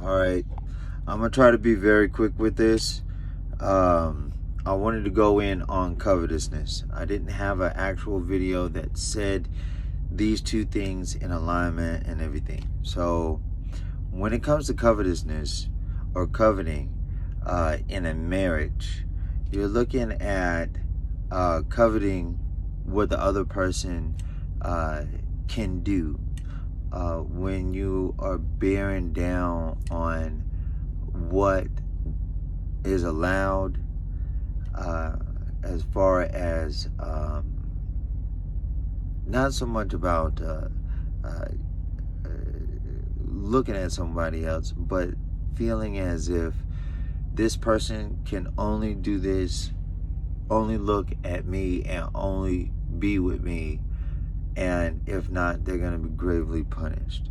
All right, I'm gonna try to be very quick with this. I wanted to go in on covetousness. I didn't have an actual video that said these two things in alignment and everything. So when it comes to covetousness or coveting in a marriage, you're looking at coveting what the other person can do. When you are bearing down on what is allowed, as far as not so much about looking at somebody else, but feeling as if this person can only do this, only look at me, and only be with me, and if not, they're going to be gravely punished.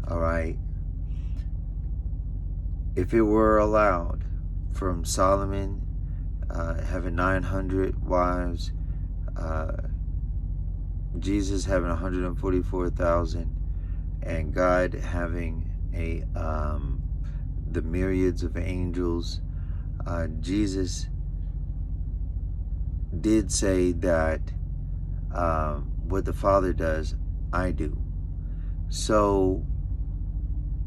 All right. If it were allowed, from Solomon having 900 wives, Jesus having 144,000, and God having the myriads of angels, Jesus did say that what the Father does, I do. So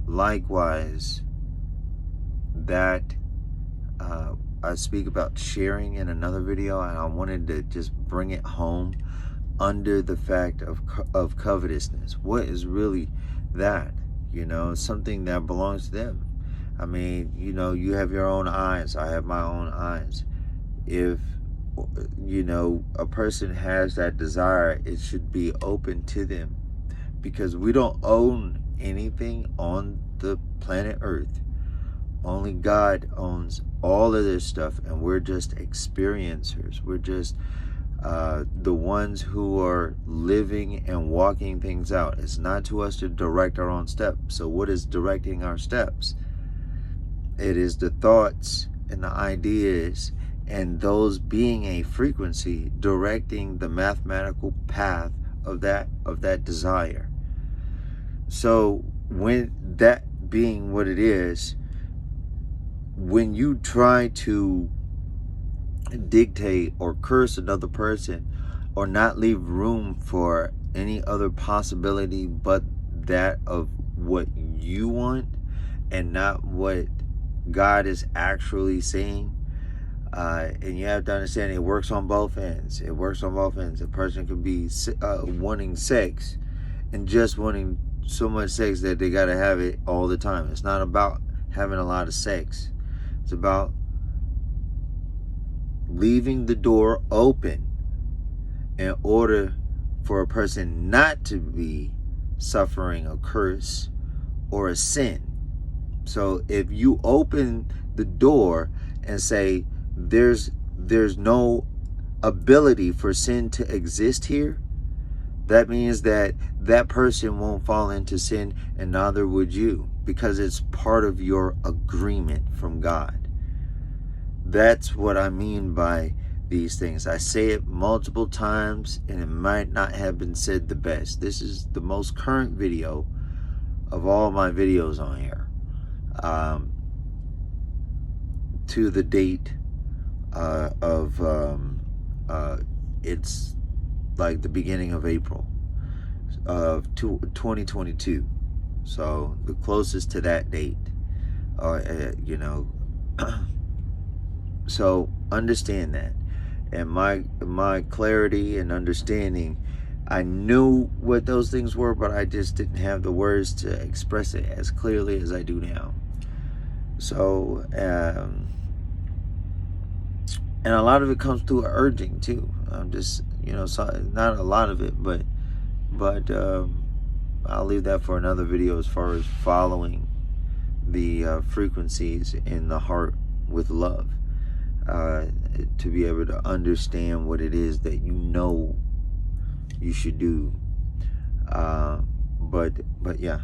likewise, that I speak about sharing in another video, and I wanted to just bring it home under the fact of covetousness. What is really that? Something that belongs to them. I mean, you have your own eyes, I have my own eyes. If a person has that desire, it should be open to them, because we don't own anything on the planet Earth. Only God owns all of this stuff, and we're just experiencers. We're just the ones who are living and walking things out. It's not to us to direct our own steps. So what is directing our steps? It is the thoughts and the ideas, and those being a frequency directing the mathematical path of that desire. So when that being what it is, when you try to dictate or curse another person, or not leave room for any other possibility but that of what you want and not what God is actually saying, and you have to understand it works on both ends. It works on both ends. A person could be wanting sex and just wanting so much sex that they got to have it all the time. It's not about having a lot of sex. It's about leaving the door open in order for a person not to be suffering a curse or a sin. So if you open the door and say there's no ability for sin to exist here, that means that person won't fall into sin, and neither would you, because it's part of your agreement from God. That's what I mean by these things. I say it multiple times, and it might not have been said the best. This is the most current video of all my videos on here, to the date of it's like the beginning of April of 2022. So the closest to that date, so understand that. And my clarity and understanding, I knew what those things were, but I just didn't have the words to express it as clearly as I do now. So and a lot of it comes through urging too. I'm just, so not a lot of it, but I'll leave that for another video, as far as following the frequencies in the heart with love, to be able to understand what it is that you should do. But yeah,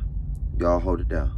y'all hold it down.